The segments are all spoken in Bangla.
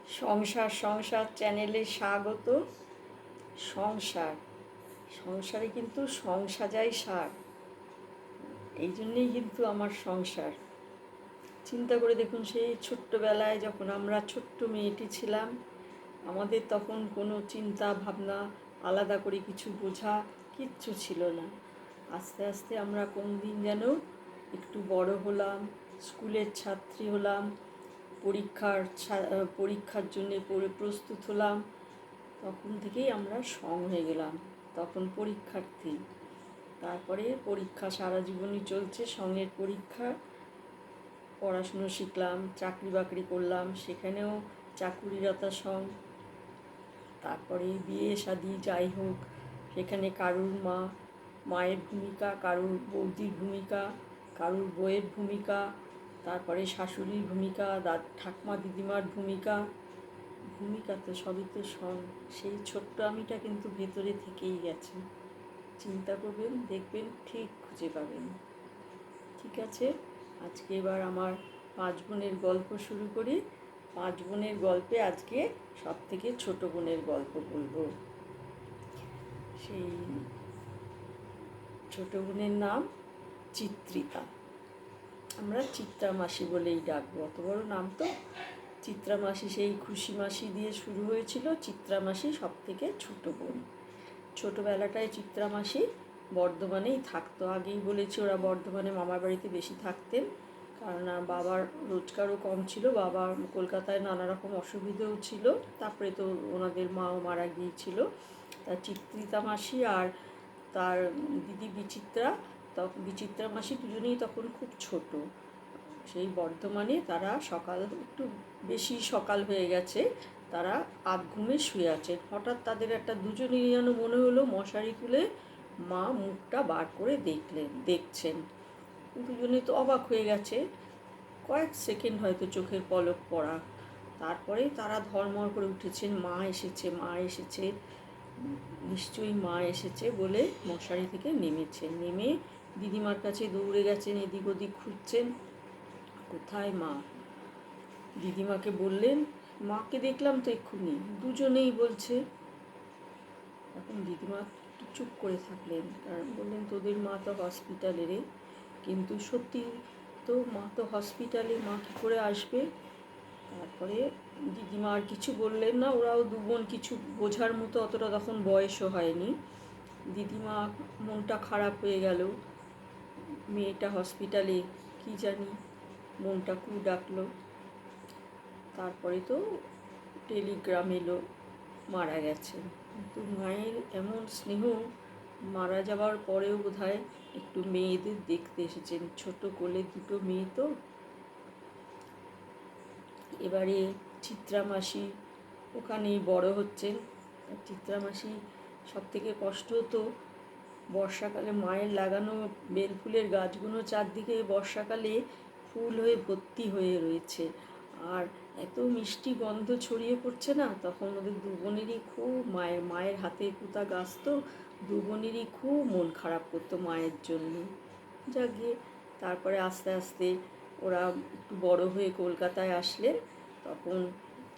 সংসার সংসার চ্যানেলে স্বাগত। সংসার সংসারে কিন্তু সংসাজাই সার, এই জন্যেই কিন্তু আমার সংসার। চিন্তা করে দেখুন, সেই ছোট্টবেলায় যখন আমরা ছোট্ট মেয়েটি ছিলাম, আমাদের তখন কোনো চিন্তা ভাবনা, আলাদা করে কিছু বোঝা কিচ্ছু ছিল না। আস্তে আস্তে আমরা কোন দিন যেন একটু বড় হলাম, স্কুলের ছাত্রী হলাম, পরীক্ষার জন্যে প্রস্তুত হলাম। তখন থেকেই আমরা সং হয়ে গেলাম, তখন পরীক্ষার্থী। তারপরে পরীক্ষা সারা জীবনই চলছে, সঙ্গের পরীক্ষা। পড়াশুনো শিখলাম, চাকরি বাকরি করলাম, সেখানেও চাকুরিরতা সং। তারপরে বিয়ে শাদি যাই হোক, সেখানে কারুর মায়ের ভূমিকা, কারুর বৌদির ভূমিকা, কারুর বউয়ের ভূমিকা, তারপরে শাশুড়ির ভূমিকা, ঠাকুমা দিদিমার ভূমিকা। ভূমিকা তো সবই তো সং। সেই ছোট্ট আমিটা কিন্তু ভেতরে থেকেই গেছে। চিন্তা করবেন, দেখবেন ঠিক খুঁজে পাবেন। ঠিক আছে, আজকে এবার আমার 5 বোনের গল্প শুরু করি। 5 বোনের গল্পে আজকে সব থেকে ছোট বোনের গল্প বলবো। সেই ছোট বোনের নাম চিত্রিতা। আমরা চিত্রা মাসি বলেই ডাকবো, অত বড় নাম তো। চিত্রা মাসি, সেই খুশি মাসি দিয়ে শুরু হয়েছিল। চিত্রা মাসি সব থেকে ছোট বোন। ছোটোবেলাটায় চিত্রা মাসি বর্ধমানেই থাকতো। আগেই বলেছি, ওরা বর্ধমানে মামার বাড়িতে বেশি থাকতেন, কারণ বাবার রোজগারও কম ছিল। বাবার কলকাতায় নানা রকম অসুবিধেও ছিল। তারপরে তো ওনাদের মাও মারা গিয়েছিল। তা চিত্রিতা মাসি আর তার দিদি বিচিত্রা মাসি দুজনেই তখন খুব ছোট। সেই বর্ধমানে তারা একটু বেশি সকাল হয়ে গেছে, তারা আধ ঘুমে শুয়ে আছেন। হঠাৎ তাদের দুজনেরই যেন মনে হলো মশারি তুলে মা মুখটা বার করে দেখছেন। দুজনে তো অবাক হয়ে গেছে। কয়েক সেকেন্ড হয়তো চোখের পলক পড়া, তারপরে তারা ধর্মর করে উঠেছেন, মা এসেছে, মা এসেছে, নিশ্চয়ই মা এসেছে বলে মশারি থেকে নেমেছেন। নেমে দিদিমার কাছে দৌড়ে গেছেন, এদিক ওদিক খুঁজছেন, কোথায় মা। দিদিমাকে বললেন, মাকে দেখলাম তো এক্ষুনি। দুজনেই বলছে। এখন দিদিমা একটু চুপ করে থাকলেন, কারণ বললেন, তোদের মা তো হসপিটালে রে। কিন্তু সত্যি তো, মা তো হসপিটালে, মা কী করে আসবে। তারপরে দিদিমা আর কিছু বললেন না। ওরাও দু বোন কিছু বোঝার মতো অতটা তখন বয়সও হয়নি। দিদিমা মনটা খারাপ হয়ে গেল, মেয়েটা হসপিটালে, কি জানি মনটা কু ডাকলো। তারপরে তো টেলিগ্রাম এলো, মারা গেছে। কিন্তু মায়ের এমন স্নেহ, মারা যাওয়ার পরেও বোধহয় একটু মেয়েদের দেখতে এসেছেন। ছোট কোলে দুটো মেয়ে তো। এবারে চিত্রা মাসি ওখানেই বড় হচ্ছেন। চিত্রা মাসি সব থেকে কষ্ট হতো বর্ষাকালে, মায়ের লাগানো বেলফুলের গাছগুলো চারদিকে বর্ষাকালে ফুল হয়ে ভর্তি হয়ে রয়েছে, আর এত মিষ্টি গন্ধ ছড়িয়ে পড়ছে না। তখন ওদের দু বোনেরই খুব, মায়ের হাতে পুঁতা গাছ তো, দু বোনেরই খুব মন খারাপ করতো মায়ের জন্য। যাকে তারপরে আস্তে আস্তে ওরা একটু বড় হয়ে কলকাতায় আসলেন। তখন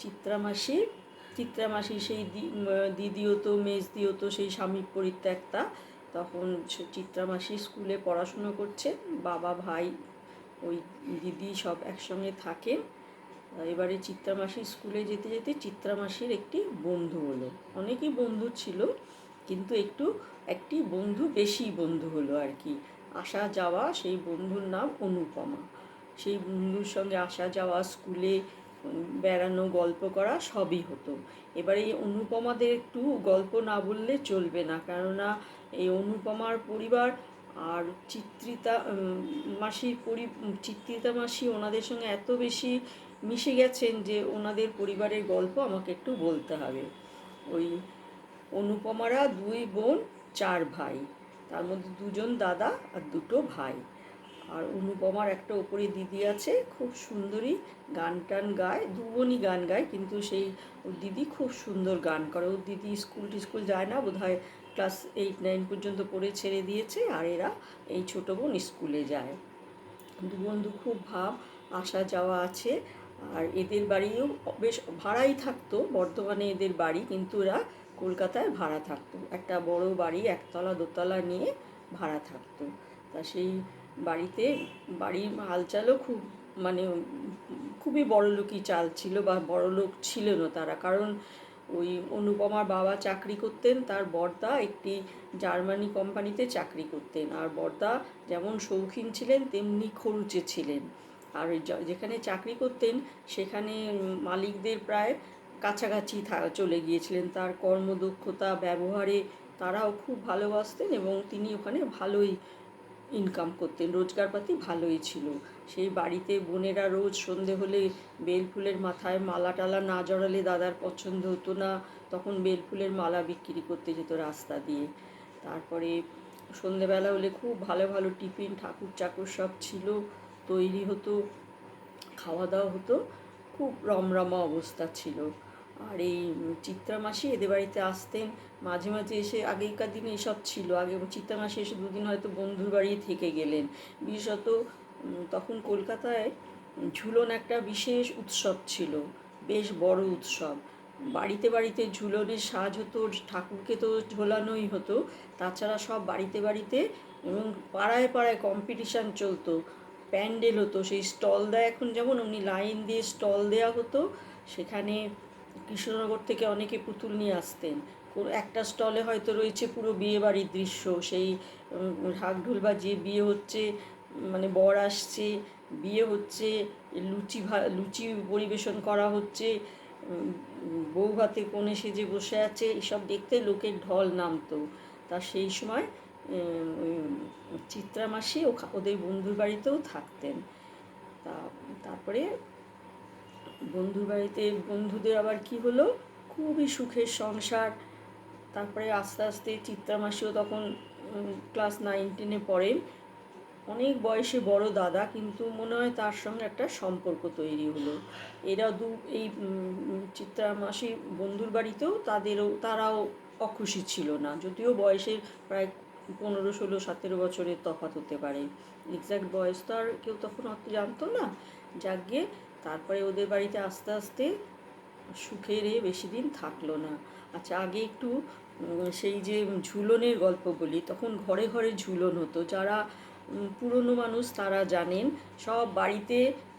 চিত্রা মাসি সেই দিদিও তো, মেজদিও তো সেই স্বামী পরিত্যক্তা। তখন চিত্রা মাসি স্কুলে পড়াশুনো করছে, বাবা ভাই ওই দিদি সব একসঙ্গে থাকেন। এবারে চিত্রা মাসির স্কুলে যেতে যেতে চিত্রা মাসির একটি বন্ধু হলো। অনেকই বন্ধু ছিল, কিন্তু একটি বন্ধু, বেশি বন্ধু হলো আর কি। আসা যাওয়া, সেই বন্ধুর নাম অনুপমা। সেই বন্ধুর সঙ্গে আসা যাওয়া, স্কুলে বেড়ানো, গল্প করা সবই হতো। এবারে এই অনুপমাদের একটু গল্প না বললে চলবে না, কেননা এই অনুপমার পরিবার আর চিত্রিতা মাসি ওনাদের সঙ্গে এত বেশি মিশে গেছেন যে ওনাদের পরিবারের গল্প আমাকে একটু বলতে হবে। ওই অনুপমারা 2 বোন 4 ভাই, তার মধ্যে 2জন দাদা আর 2টো ভাই। আর অনুপমার একটা ওপরে দিদি আছে, খুব সুন্দরী, গান টান গায়। 2 বোনই গান গায়, কিন্তু সেই ওর দিদি খুব সুন্দর গান করে। ওর দিদি স্কুল যায় না, বোধহয় ক্লাস 8-9 পর্যন্ত পড়ে ছেড়ে দিয়েছে, আর এরা এই ছোটো বোন স্কুলে যায়। 2 বন্ধু খুব ভাব, আসা যাওয়া আছে। আর এদের বাড়িও বেশ ভাড়াই থাকতো, বর্ধমানে এদের বাড়ি, কিন্তু এরা কলকাতায় ভাড়া থাকতো, একটা বড় বাড়ি একতলা দোতলা নিয়ে ভাড়া থাকতো। তা সেই বাড়িতে বাড়ির হালচালও খুব মানে খুবই বড়লোকি চাল ছিল, বা বড়লোক ছিল না তারা, কারণ ওই অনুপমার বাবা চাকরি করতেন, তার বড়দা একটি জার্মানি কোম্পানিতে চাকরি করতেন, আর বড়দা যেমন শৌখিন ছিলেন তেমনি খরুচে ছিলেন। আর যেখানে চাকরি করতেন সেখানে মালিকদের প্রায় কাছাকাছি চলে গিয়েছিলেন, তার কর্মদক্ষতা ব্যবহারে তারাও খুব ভালোবাসতেন, এবং তিনি ওখানে ভালোই ইনকাম করতেন, রোজগারপাতি ভালোই ছিল। সেই বাড়িতে বোনেরা রোজ সন্ধে হলে বেলফুলের মাথায় মালা টালা না জড়ালে দাদার পছন্দ হতো না, তখন বেলফুলের মালা বিক্রি করতে যেত রাস্তা দিয়ে। তারপরে সন্ধেবেলা হলে খুব ভালো ভালো টিফিন ঠাকুর চাকর সব ছিল, তৈরি হতো, খাওয়া দাওয়া হতো, খুব রমরমা অবস্থা ছিল। আর এই চিত্রা মাসি এদের বাড়িতে আসতেন মাঝে মাঝে এসে, আগেকার দিনে এসব ছিল, আগে চিত্রা মাসি এসে দুদিন হয়তো বন্ধুর বাড়ি থেকে গেলেন। বিশেষত তখন কলকাতায় ঝুলন একটা বিশেষ উৎসব ছিল, বেশ বড় উৎসব। বাড়িতে বাড়িতে ঝুলনের সাজ হতো, ঠাকুরকে তো ঝোলানোই হতো, তাছাড়া সব বাড়িতে বাড়িতে এবং পাড়ায় পাড়ায় কম্পিটিশান চলতো, প্যান্ডেল হতো, সেই স্টল দেয় এখন যেমন অমনি লাইন দিয়ে স্টল দেওয়া হতো। সেখানে কৃষ্ণনগর থেকে অনেকে পুতুল নিয়ে আসতেন, একটা স্টলে হয়তো রয়েছে পুরো বিয়ে বাড়ির দৃশ্য, সেই ঢাক ঢোল বাজিয়ে বিয়ে হচ্ছে, মানে বর আসছে, বিয়ে হচ্ছে, লুচি পরিবেশন করা হচ্ছে, বউ ভাতে কোণে সেজে বসে আছে, এসব দেখতে লোকের ঢল নামতো। তা সেই সময় চিত্রা মাসি ওদের বন্ধুর বাড়িতেও থাকতেন। তারপরে বন্ধুর বাড়িতে বন্ধুদের আবার কি হলো, খুবই সুখের সংসার। তারপরে আস্তে আস্তে চিত্রা মাসিও তখন ক্লাস 9-10-এ পড়েন, অনেক বয়সে বড় দাদা, কিন্তু মনে হয় তার সঙ্গে একটা সম্পর্ক তৈরি হলো। এরা এই চিত্রা মাসির বন্ধুর বাড়িতেও তারাও অখুশি ছিল না, যদিও বয়সের প্রায় 15-16-17 বছরের তফাৎ হতে পারে, এক্স্যাক্ট বয়স তো আর কেউ তখন অত জানতো না। যাকগে, তারপরে ওদের বাড়িতে আস্তে আস্তে সুখের বেশি দিন থাকলো না। আচ্ছা, আগে একটু সেই যে ঝুলনের গল্প বলি। তখন ঘরে ঘরে ঝুলন হতো, যারা পুরনো মানুষ তারা জানেন, সব বাড়িতে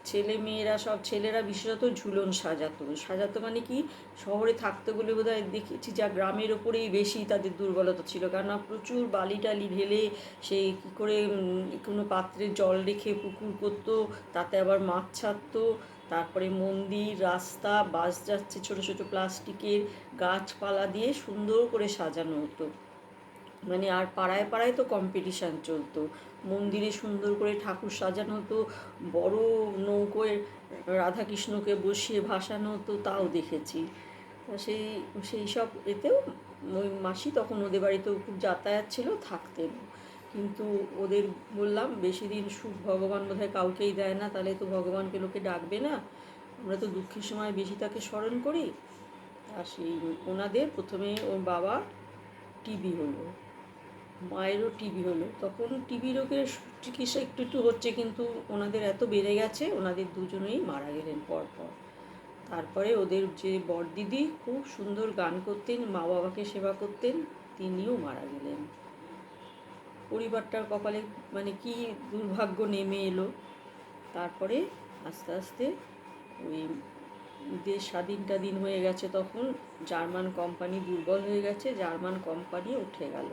ছেলেমেয়েরা, সব ছেলেরা বিশেষত ঝুলন সাজাতো মানে কি, শহরে থাকতে বলে বোধ হয় দেখেছি যা গ্রামের ওপরেই বেশি তাদের দুর্বলতা ছিল, কেননা প্রচুর বালি টালি ঢেলে সে কী করে কোনো পাত্রে জল রেখে পুকুর করতো, তাতে আবার মাছ ছাড়তো, তারপরে মন্দির, রাস্তা, বাস যাচ্ছে, ছোটো ছোটো প্লাস্টিকের গাছপালা দিয়ে সুন্দর করে সাজানো হতো। মানে আর পাড়ায় পাড়ায় তো কম্পিটিশান চলতো, মন্দিরে সুন্দর করে ঠাকুর সাজানো হতো, বড় নৌকোয় রাধাকৃষ্ণকে বসিয়ে ভাসানো হতো, তাও দেখেছি। সেই সেই সব এতেও ওই মাসি তখন ওদের বাড়িতেও খুব যাতায়াত ছিল, থাকতেন। কিন্তু ওদের বললাম বেশি দিন সুখ ভগবান বোধহয় কাউকেই দেয় না, তাহলে তো ভগবানকে লোকে ডাকবে না, আমরা তো দুঃখের সময় বেশি তাকে স্মরণ করি। আর সেই ওনাদের প্রথমে ওর বাবা টিবি হলো, মায়েরও টিবি হলো, তখন টিবি রোগের চিকিৎসা একটু একটু হচ্ছে, কিন্তু ওনাদের এত বেড়ে গেছে, ওনাদের দুজনেই মারা গেলেন পরপর। তারপরে ওদের যে বড়দিদি খুব সুন্দর গান করতেন, মা বাবাকে সেবা করতেন, তিনিও মারা গেলেন। পরিবারটার কপালে মানে কি দুর্ভাগ্য নেমে এলো। তারপরে আস্তে আস্তে ওই দেশ স্বাধীন হয়ে গেছে, তখন জার্মান কোম্পানি দুর্বল হয়ে গেছে, জার্মান কোম্পানি উঠে গেল।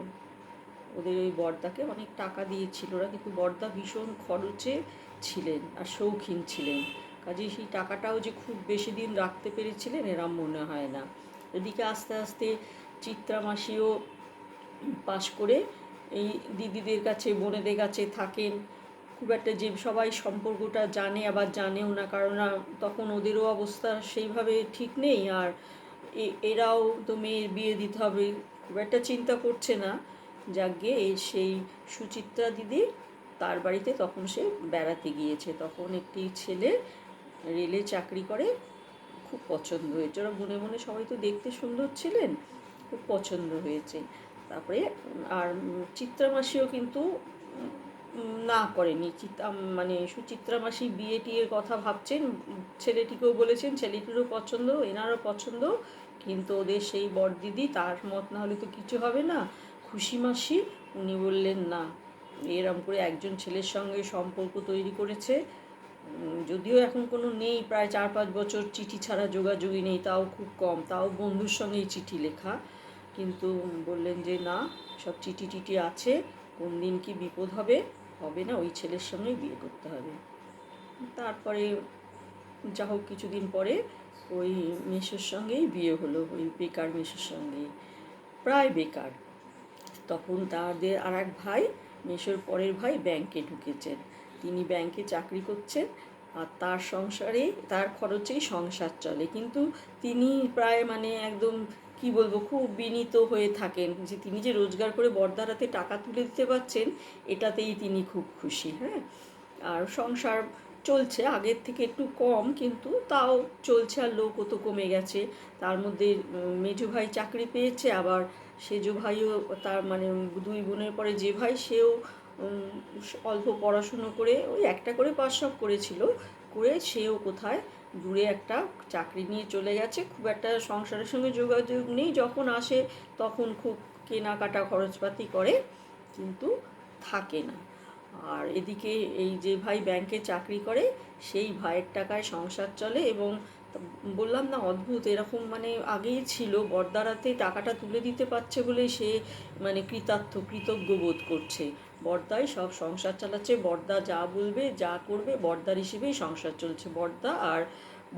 ওদের ওই বড়দাকে অনেক টাকা দিয়েছিল ওরা, কিন্তু বড়দা ভীষণ খরচে ছিলেন আর শৌখিন ছিলেন, কাজেই সেই টাকাটাও যে খুব বেশি দিন রাখতে পেরেছিলেন এরম মনে হয় না। এদিকে আস্তে আস্তে চিত্রা মাসিও পাশ করে এই দিদিদের কাছে বোনেদের কাছে থাকেন, খুব একটা যে সবাই সম্পর্কটা জানে আবার জানেও না, কারণ তখন ওদেরও অবস্থা সেইভাবে ঠিক নেই, আর এরাও তো মেয়ের বিয়ে দিতে হবে, খুব একটা চিন্তা করছে না। যাকগে সেই সুচিত্রা দিদি তার বাড়িতে তখন সে বেড়াতে গিয়েছে, তখন একটি ছেলে রেলে চাকরি করে, খুব পছন্দ হয়েছে, ওরা মনে মনে সবাই তো দেখতে সুন্দর ছিলেন, খুব পছন্দ হয়েছে। তারপরে আর চিত্রা মাসিও কিন্তু না করেনি। মানে সুচিত্রা মাসি বিয়ে টিয়ের কথা ভাবছেন, ছেলেটিকেও বলেছেন, ছেলেটিরও পছন্দ, এনারও পছন্দ, কিন্তু ওদের সেই বরদিদি তার মত না হলে তো কিছু হবে না। খুশি মাসি উনি বললেন না, এরম করে একজন ছেলের সঙ্গে সম্পর্ক তৈরি করেছে, যদিও এখন কোনো নেই, প্রায় 4-5 বছর চিঠি ছাড়া যোগাযোগই নেই, তাও খুব কম, তাও বন্ধুর সঙ্গেই চিঠি লেখা, কিন্তু বললেন যে না, সব চিঠি টিঠি আছে, কোন দিন কি বিপদ হবে, হবে না, ওই ছেলের সঙ্গেই বিয়ে করতে হবে। তারপরে যা হোক কিছুদিন পরে ওই মেসোর সঙ্গেই বিয়ে হলো, ওই বেকার মেসোর সঙ্গেই, প্রায় বেকার। তখন তাদের আর এক ভাই, মেসোর পরের ভাই, ব্যাংকে ঢুকেছেন, তিনি ব্যাংকে চাকরি করছেন, আর তার সংসারে তার খরচেই সংসার চলে, কিন্তু তিনি প্রায় মানে একদম কি বলবো, খুব বিনীত হয়ে থাকেন, যে তিনি যে রোজগার করে বড়দার হাতে টাকা তুলে দিতে পারছেন, এটাতেই তিনি খুব খুশি। হ্যাঁ, আর সংসার চলছে, আগের থেকে একটু কম, কিন্তু তাও চলছে, আর লোকও তো কমে গেছে। তার মধ্যে মেজো ভাই চাকরি পেয়েছে, আবার সেজো ভাইও, তার মানে দুই বোনের পরে যে ভাই, সেও অল্প পড়াশুনো করে ওই একটা করে পাস সব করেছিল, করে সেও কোথায় দূরে একটা চাকরি নিয়ে চলে গেছে, খুব একটা সংসারের সঙ্গে যোগাযোগ নেই, যখন আসে তখন খুব কেনাকাটা খরচপাতি করে, কিন্তু থাকে না। আর এদিকে এই যে ভাই ব্যাংকে চাকরি করে, সেই ভাইয়ের টাকায় সংসার চলে, এবং বললাম না অদ্ভুত, এরকম মানে আগেই ছিল, বড়দারাতে টাকাটা তুলে দিতে পারছে বলে সে মানে কৃতজ্ঞ বোধ করছে, বড়দাই সব সংসার চালাচ্ছে, বড়দা যা বলবে যা করবে বড়দার হিসেবেই সংসার চলছে, বড়দা আর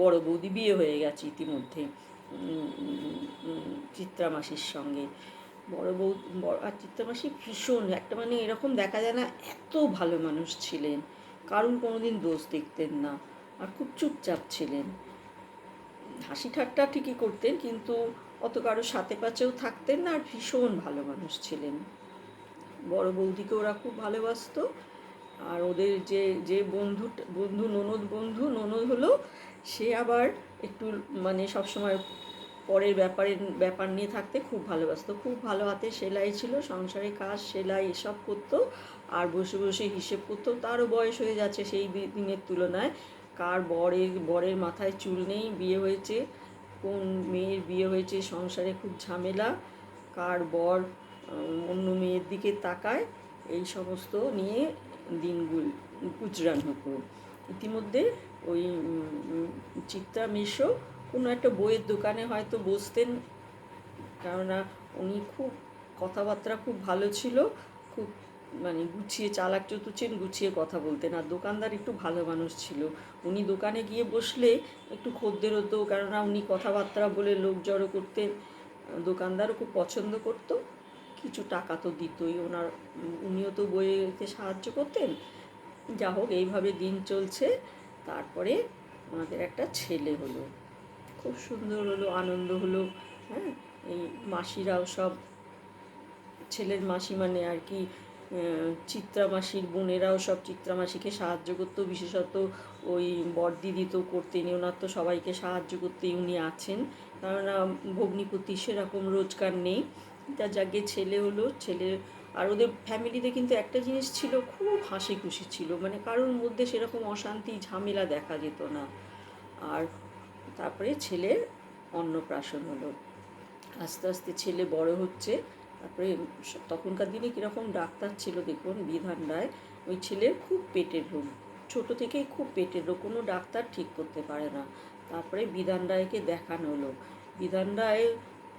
বড় বৌদি বিয়ে হয়ে গেছে ইতিমধ্যে চিত্রা মাসির সঙ্গে। বড় বউ আর চিত্রামাসি ভীষণ একটা মানে এরকম দেখা যায় না, এত ভালো মানুষ ছিলেন, কারুর কোনোদিন দোষ দেখতেন না, আর খুব চুপচাপ ছিলেন, হাসি ঠাট্টা ঠিকই করতেন, কিন্তু অত কারোর সাথে পাচেও থাকতেন না, আর ভীষণ ভালো মানুষ ছিলেন। বড় বৌদিকে ওরা খুব ভালোবাসতো, আর ওদের যে যে বন্ধু ননদ হলো, সে আবার একটু মানে সবসময় পরের ব্যাপার নিয়ে থাকতে খুব ভালোবাসতো, খুব ভালো হাতে সেলাই ছিল, সংসারে কাজ সেলাই এসব করতো, আর বসে বসে হিসেব করতো, তারও বয়স হয়ে যাচ্ছে সেই দিনের তুলনায়, কার বরের মাথায় চুল নেই, বিয়ে হয়েছে, কোন মেয়ের বিয়ে হয়েছে, সংসারে খুব ঝামেলা, কার বর অন্য মেয়ের দিকে তাকায়, এই সমস্ত নিয়ে দিনগুলো গুজরান হতো। ইতিমধ্যে ওই চিত্রা মিশো কোনো একটা বইয়ের দোকানে হয়তো বসতেন, কেননা উনি খুব কথাবার্তা খুব ভালো ছিল, খুব মানে গুছিয়ে, চালাক চতুর ছিলেন, গুছিয়ে কথা বলতেন, আর দোকানদার একটু ভালো মানুষ ছিল, উনি দোকানে গিয়ে বসলে একটু খদ্দের হতো, কেননা উনি কথাবার্তা বলে লোক জড়ো করতেন, দোকানদারও খুব পছন্দ করতো, কিছু টাকা তো দিতই ওনার, উনিও তো বইয়েতে সাহায্য করতেন। যা হোক এইভাবে দিন চলছে, তারপরে আমাদের একটা ছেলে হলো, খুব সুন্দর হলো, আনন্দ হলো। হ্যাঁ, এই মাসিরাও সব, ছেলের মাসি মানে আর কি চিত্রা মাসির বোনেরাও সব চিত্রা মাসিকে সাহায্য করতো, বিশেষত ওই বড়দিদি তো করতেনি, ওনার তো সবাইকে সাহায্য করতেই উনি আছেন, কেননা ভগ্নিপতি সেরকম রোজগার নেই। তা যাকে ছেলে হলো, ছেলে আর ওদের ফ্যামিলিতে কিন্তু একটা জিনিস ছিল, খুব হাসি খুশি ছিল, মানে কারোর মধ্যে সেরকম অশান্তি ঝামেলা দেখা যেত না। আর তারপরে ছেলের অন্নপ্রাশন হলো, আস্তে আস্তে ছেলে বড় হচ্ছে, তারপরে তখনকার দিনে কীরকম ডাক্তার ছিল দেখুন, বিধান রায়, ওই ছেলের খুব পেটের রোগ, ছোটো থেকেই খুব পেটের রোগ, কোনো ডাক্তার ঠিক করতে পারে না, তারপরে বিধান রায়কে দেখানো হলো, বিধান রায়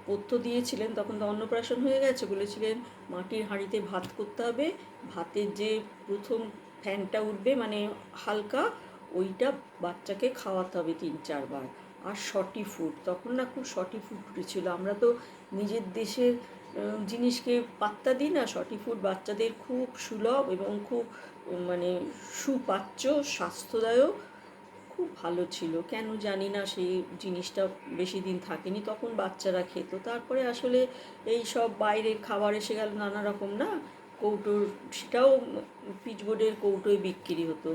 পথ্য দিয়েছিলেন, তখন তো অন্নপ্রাশন হয়ে গেছে, বলেছিলেন মাটির হাঁড়িতে ভাত করতে হবে, ভাতের যে প্রথম ফ্যানটা উঠবে মানে হালকা, ওইটা বাচ্চাকে খাওয়াতে হবে 3-4 বার, আর শর্টি ফুড, তখন না খুব শর্টি ফুড উঠেছিল, আমরা তো নিজের দেশের জিনিসকে পাত্তা দিই না, শর্টি ফুড বাচ্চাদের খুব সুলভ এবং খুব মানে সুপাচ্য, স্বাস্থ্যদায়ক, খুব ভালো ছিল, কেন জানি না সেই জিনিসটা বেশি দিন থাকেনি, তখন বাচ্চারা খেত, তারপরে আসলে এই সব বাইরের খাবার এসে গেল নানা রকম, না কৌটোর, সেটাও পিচবোর্ডের কৌটোয় বিক্রি হতো,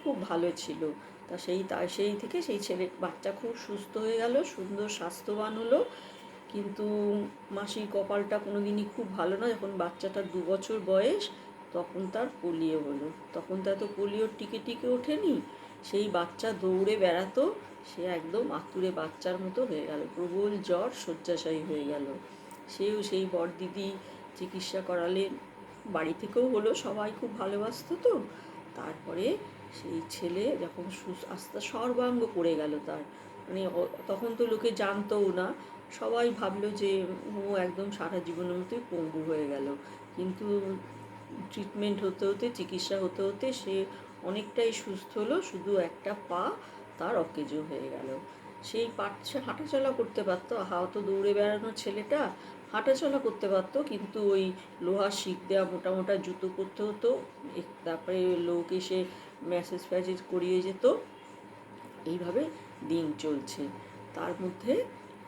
খুব ভালো ছিল। সেই থেকে সেই বাচ্চা খুব সুস্থ হয়ে গেল, সুন্দর স্বাস্থ্যবান হলো, কিন্তু মাসির কপালটা কোনো দিনই খুব ভালো না, যখন বাচ্চাটার 2 বছর বয়স, তখন তার পোলিও হলো। তখন তো এত পোলিওর টিকে টিকে ওঠেনি, সেই বাচ্চা দৌড়ে বেড়াতো, সে একদম আতুরে বাচ্চার মতো হয়ে গেল, প্রবল জ্বর, শয্যাশায়ী হয়ে গেল। সেও সেই বড়দিদি চিকিৎসা করালেন, বাড়ি থেকেও হলো, সবাই খুব ভালোবাসতো তো। তারপরে সেই ছেলে যখন আস্তে সর্বাঙ্গ পড়ে গেল তার, মানে তখন তো লোকে জানতও না, সবাই ভাবলো যে ও একদম সারা জীবনের মতোই পঙ্গু হয়ে গেল। কিন্তু ট্রিটমেন্ট হতে হতে, চিকিৎসা হতে হতে সে অনেকটাই সুস্থ হলো, শুধু একটা পা তার অকেজো হয়ে গেল। সেই সে হাঁটাচলা করতে পারতো, তো দৌড়ে বেড়ানো ছেলেটা হাঁটাচলা করতে পারতো, কিন্তু ওই লোহার শিক দেওয়া মোটা মোটা জুতো পরতে হতো, তারপরে লোক এসে ম্যাসেজ ফ্যাসেজ করিয়ে যেত। এইভাবে দিন চলছে। তার মধ্যে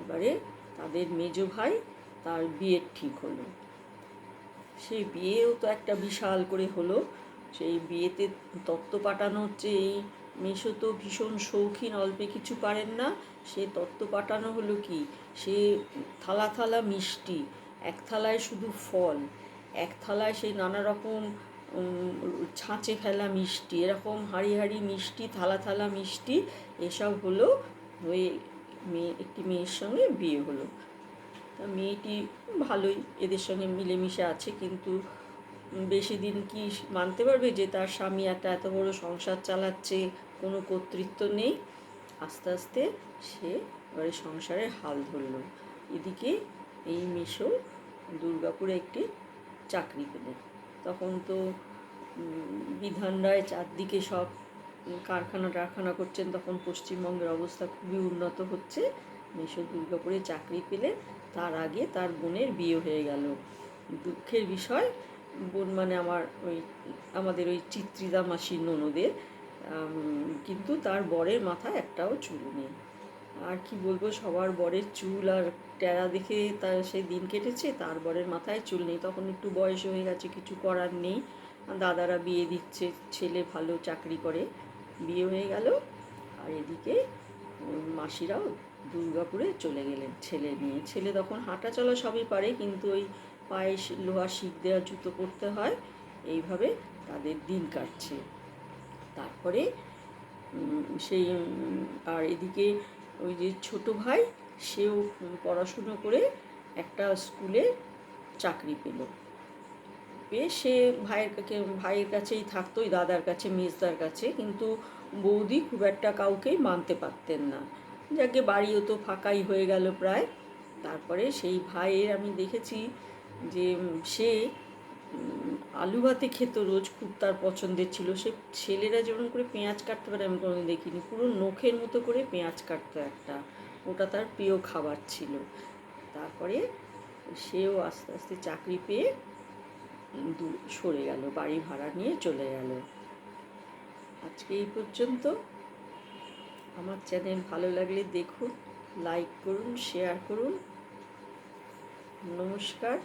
এবারে তাদের মেজো ভাই, তার বিয়ের ঠিক হলো। সেই বিয়েও তো একটা বিশাল করে হলো। সেই বিয়েতে তত্ত্ব পাঠানো হচ্ছে, এই মেশো তো ভীষণ শৌখিন, অল্পে কিছু পারেন না। সে তত্ত্ব পাঠানো হলো কি, সে থালা থালা মিষ্টি, এক থালায় শুধু ফল, এক থালায় সেই নানা রকম ছাঁচে ফেলা মিষ্টি, এরকম হাঁড়ি হাঁড়ি মিষ্টি, থালা থালা মিষ্টি, এসব হলো হয়ে একটি মেয়ের সঙ্গে বিয়ে হলো। তা মেয়েটি ভালোই এদের সঙ্গে মিলেমিশে আছে, কিন্তু বেশি দিন কি মানতে পারবে যে তার স্বামী একটা এত বড় সংসার চালাচ্ছে, কোনো কর্তৃত্ব নেই। আস্তে আস্তে সে এবারে সংসারের হাল ধরল। এদিকে এই মেশো দুর্গাপুরে একটি চাকরি পেলেন। তখন তো বিধান রায় চারদিকে সব কারখানা টারখানা করছেন, তখন পশ্চিমবঙ্গের অবস্থা খুবই উন্নত হচ্ছে। মেশো দুর্গাপুরে চাকরি পেলে, তার আগে তার বোনের বিয়ে হয়ে গেল। দুঃখের বিষয়, বোন মানে আমাদের ওই চিত্রিতা মাসির ননদের, কিন্তু তার বরের মাথায় একটাও চুল নেই। আর কি বলবো, সবার বরের চুল আর টেরা দেখে তার সেই দিন কেটেছে, তার বরের মাথায় চুল নেই। তখন একটু বয়স হয়ে গেছে, কিছু করার নেই, দাদারা বিয়ে দিচ্ছে, ছেলে ভালো চাকরি করে, বিয়ে হয়ে গেল। আর এদিকে মাসিরাও দুর্গাপুরে চলে গেলেন ছেলে নিয়ে। ছেলে তখন হাঁটা চলা সবই পারে, কিন্তু ওই পায়ে লোহার শিক দেওয়া জুতো পরতে হয়। এইভাবে তাদের দিন কাটছে। তারপরে সেই আর এদিকে ওই যে ছোটো ভাই, সেও পড়াশুনো করে একটা স্কুলে চাকরি পেল। পেয়ে সে ভাইয়ের কাছেই থাকতো, ওই দাদার কাছে, মেজদার কাছে, কিন্তু বৌদি খুব একটা কাউকেই মানতে পারতেন না। যাকে বাড়িও তো ফাঁকাই হয়ে গেল প্রায়। তারপরে সেই ভাইয়ের আমি দেখেছি যে সে আলু ভাতে খেত রোজ, খুব তার পছন্দের ছিল। সে ছেলেরা যেমন করে পেঁয়াজ কাটতে পারে আমি কোনোদিন দেখিনি, পুরো নখের মতো করে পেঁয়াজ কাটতো একটা, ওটা তার প্রিয় খাবার ছিল। তারপরে সেও আস্তে আস্তে চাকরি পেয়ে সরে গেল, বাড়ি ভাড়া নিয়ে চলে গেল। আজকে এই পর্যন্ত। আমার চ্যানেল ভালো লাগলে দেখুন, লাইক করুন, শেয়ার করুন। নমস্কার।